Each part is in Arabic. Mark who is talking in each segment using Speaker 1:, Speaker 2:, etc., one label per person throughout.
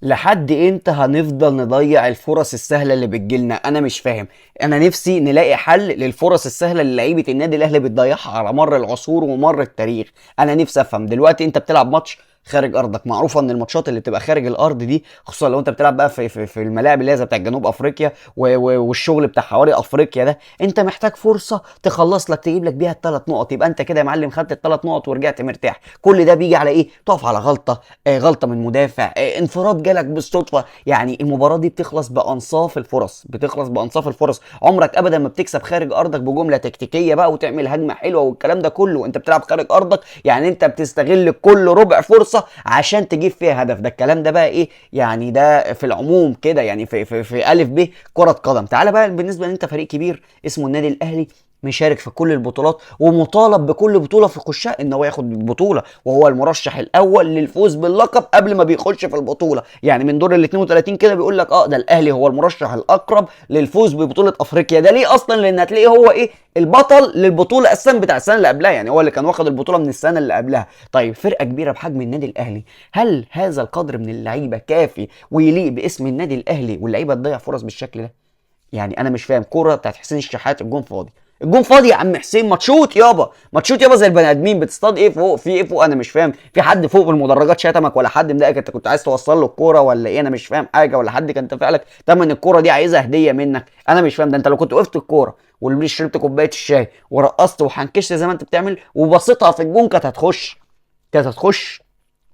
Speaker 1: لحد امتى هنفضل نضيع الفرص السهله اللي بتجيلنا؟ انا مش فاهم. انا نفسي نلاقي حل للفرص السهله اللي لعيبه النادي الاهلي بتضيعها على مر العصور ومر التاريخ. انا نفسي افهم دلوقتي، انت بتلعب ماتش خارج ارضك، معروفه ان الماتشات اللي بتبقى خارج الارض دي، خصوصا لو انت بتلعب بقى في الملاعب اللي هي زي بتاع جنوب افريقيا والشغل بتاع حواري افريقيا ده، انت محتاج فرصه تخلص لك تجيب لك بيها الثلاث نقط، يبقى انت كده يا معلم خدت الثلاث نقط ورجعت مرتاح. كل ده بيجي على ايه؟ تقف على غلطه، غلطه من مدافع، انفراد جالك بالصدفه. يعني المباراه دي بتخلص بانصاف الفرص، بتخلص بانصاف الفرص. عمرك ابدا ما بتكسب خارج ارضك بجمله تكتيكيه بقى وتعمل هجمه حلوه والكلام ده كله. انت بتلعب خارج ارضك، يعني انت بتستغل كل ربع فرصه عشان تجيب فيها هدف. ده الكلام ده بقى ايه يعني؟ ده في العموم كده، يعني في الف ب كره قدم. تعالى بقى بالنسبه ان انت فريق كبير اسمه النادي الاهلي، مشارك في كل البطولات ومطالب بكل بطوله في يخشها ان هو ياخد البطوله، وهو المرشح الاول للفوز باللقب قبل ما بيخش في البطوله. يعني من دور ال 32 كده بيقول لك ده الاهلي هو المرشح الاقرب للفوز ببطوله افريقيا. ده ليه اصلا؟ لان هتلاقيه هو ايه؟ البطل للبطوله اساسا بتاع السنه اللي قبلها، يعني هو اللي كان واخد البطوله من السنه اللي قبلها. طيب فرقه كبيره بحجم النادي الاهلي، هل هذا القدر من اللعيبه كافي ويليق باسم النادي الاهلي واللعيبه تضيع فرص بالشكل ده؟ يعني انا مش فاهم. كوره بتاعت حسين الشحات الجون فاضي، الجون فاضي يا عم حسين، ما تشوت يابا، ما تشوت يابا زي البني ادمين. بتصطاد ايه فوق؟ في ايه فوق؟ انا مش فاهم. في حد فوق في المدرجات شتمك ولا حد مضايقك؟ انت كنت عايز توصل له الكوره ولا ايه؟ انا مش فاهم حاجه. ولا حد كان دافع لك تمن الكوره دي عايزها هديه منك؟ انا مش فاهم. ده انت لو كنت وقفت الكوره شربت كوبايه الشاي ورقصت وحنكشت زي ما انت بتعمل وبصيتها في الجون، كانت هتخش، كانت هتخش.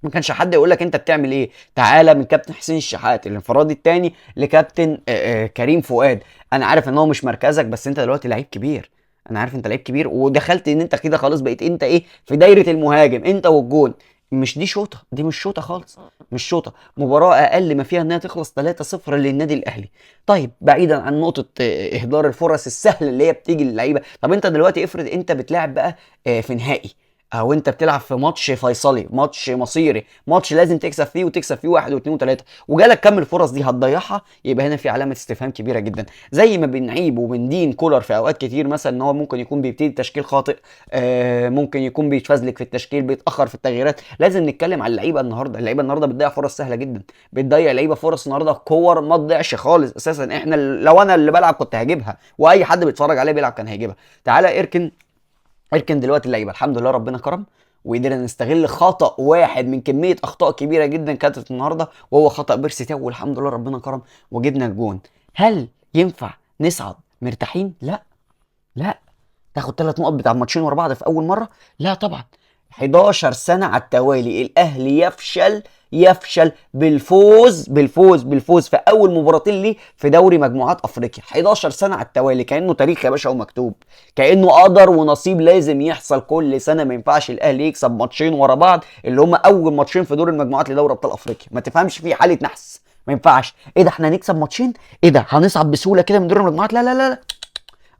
Speaker 1: ما كانش حد يقول لك انت بتعمل ايه. تعالى من كابتن حسين الشحات الانفراد الثاني لكابتن كريم فؤاد. انا عارف ان هو مش مركزك، بس انت دلوقتي لعيب كبير. انا عارف انت لعيب كبير ودخلت ان انت كده خلاص بقيت انت ايه؟ في دايره المهاجم انت والجون. مش دي شوطه، دي مش شوطه خالص، مش شوطه. مباراه اقل ما فيها انها تخلص 3-0 للنادي الاهلي. طيب بعيدا عن نقطه اهدار الفرص السهله اللي هي بتيجي للعيبه، طب انت دلوقتي افرض انت بتلعب بقى في نهائي، او انت بتلعب في ماتش فيصلي، ماتش مصيري، ماتش لازم تكسب فيه وتكسب فيه واحد واثنين وثلاثه، وجالك كم الفرص دي هتضيعها؟ يبقى هنا في علامه استفهام كبيره جدا. زي ما بنعيب وبندين كولر في اوقات كتير، مثلا ان هو ممكن يكون بيبتدي تشكيل خاطئ، ممكن يكون بيتفزلك في التشكيل، بيتاخر في التغييرات، لازم نتكلم على اللعيبه النهارده. اللعيبه النهارده بتضيع فرص سهله جدا، بتضيع لعيبه فرص النهارده كور ما تضيعش خالص اساسا. احنا لو انا اللي بلعب كنت هجيبها، واي حد بيتفرج عليه بيلعب كان هيجيبها. تعالى اركن دلوقتي اللعيبه، الحمد لله ربنا كرم وقدرنا نستغل خطأ واحد من كمية أخطاء كبيرة جدا كانت النهاردة، وهو خطأ بيرسي تاو، والحمد لله ربنا كرم وجبنا الجون. هل ينفع نصعد مرتاحين؟ لا، لا. تاخد 3 نقط بتاع ماتشين ورا بعض في اول مره؟ لا طبعا. 11 سنه على التوالي الاهلي يفشل بالفوز في اول مباراتين ليه في دوري مجموعات افريقيا. 11 سنه على التوالي، كانه تاريخ يا باشا ومكتوب، كانه قدر ونصيب لازم يحصل كل سنه. ما ينفعش الاهلي يكسب ماتشين ورا بعض اللي هم اول ماتشين في دور المجموعات لدوري ابطال افريقيا. ما تفهمش في حاله نحس، ما ينفعش. ايه ده احنا هنكسب ماتشين؟ ايه ده هنصعد بسهوله كده من دور المجموعات؟ لا لا لا لا.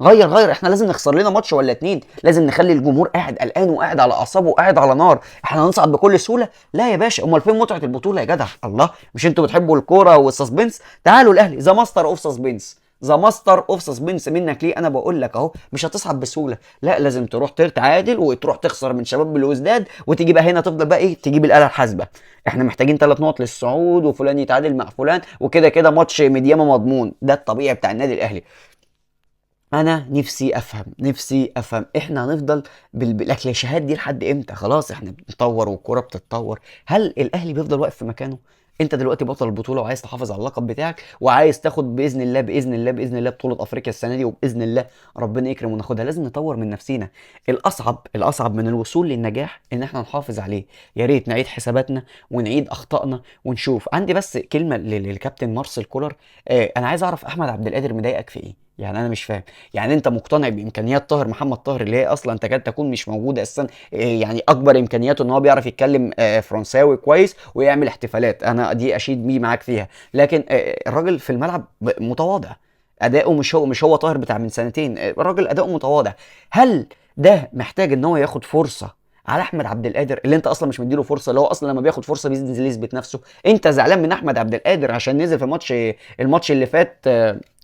Speaker 1: غير، احنا لازم نخسر لنا ماتش ولا اتنين، لازم نخلي الجمهور قاعد قلقان وقاعد على اعصابه وقاعد على نار. احنا هنصعد بكل سهوله؟ لا يا باشا. امال فين متعه البطوله يا جدع؟ الله، مش انتوا بتحبوا الكوره والسسبنس؟ تعالوا الاهلي ذا ماستر اوف سسبنس، ذا ماستر اوف سسبنس منك ليه؟ انا بقول لك اهو مش هتصعد بسهوله. لا، لازم تروح تتعادل وتروح تخسر من شباب بالوزداد وتيجي بقى هنا تفضل بقى ايه؟ تجيب الاله الحاسبه. احنا محتاجين 3 نقط للصعود وفلان يتعادل مع فلان وكده كده ماتش مديامه مضمون. ده الطبيعي بتاع النادي الاهلي. انا نفسي افهم احنا هنفضل بالاكلاشيهات دي لحد امتى؟ خلاص احنا بنتطور والكوره بتتطور. هل الاهلي بيفضل واقف في مكانه؟ انت دلوقتي بطل البطوله وعايز تحافظ على اللقب بتاعك وعايز تاخد باذن الله بطوله افريقيا السنه دي، وباذن الله ربنا يكرم وناخدها. لازم نطور من نفسينا. الاصعب من الوصول للنجاح ان احنا نحافظ عليه. يا ريت نعيد حساباتنا ونعيد اخطائنا ونشوف. عندي بس كلمه للكابتن مارسيل كولر. انا عايز اعرف احمد عبد القادر مضايقك في ايه؟ يعني انا مش فاهم. يعني انت مقتنع بامكانيات محمد طاهر اللي هي اصلا تكاد تكون مش موجوده اساسا؟ يعني اكبر امكانياته ان هو بيعرف يتكلم فرنساوي كويس ويعمل احتفالات، انا دي اشيد بيه معاك فيها. لكن الراجل في الملعب متواضع. اداؤه مش هو طاهر بتاع من سنتين. الراجل اداؤه متواضع. هل ده محتاج ان هو ياخد فرصه على احمد عبد القادر اللي انت اصلا مش مديله فرصه؟ اللي هو اصلا لما بياخد فرصه بينزل يثبت نفسه. انت زعلان من احمد عبد القادر عشان نزل في الماتش اللي فات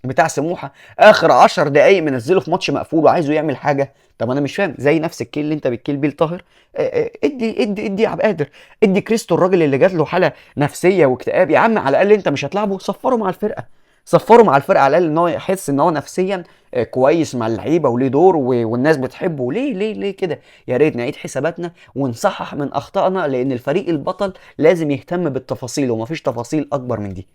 Speaker 1: بتاع سموحه، اخر 10 دقايق منزله في ماتش مقفول وعايزه يعمل حاجه؟ طب انا مش فاهم، زي نفس الكيل اللي انت بتكيل بيه لطاهر، ادي عبد القادر، ادي كريستو الراجل اللي جات له حاله نفسيه واكتئاب، يا عم على الاقل انت مش هتلعبه، صفره مع الفرقه، صفره مع الفرقه على الاقل ان هو يحس ان هو نفسيا كويس مع اللعيبه وليه دور والناس بتحبه. ليه كده؟ يا ريت نعيد حساباتنا ونصحح من اخطائنا، لان الفريق البطل لازم يهتم بالتفاصيل، ومفيش تفاصيل اكبر من دي.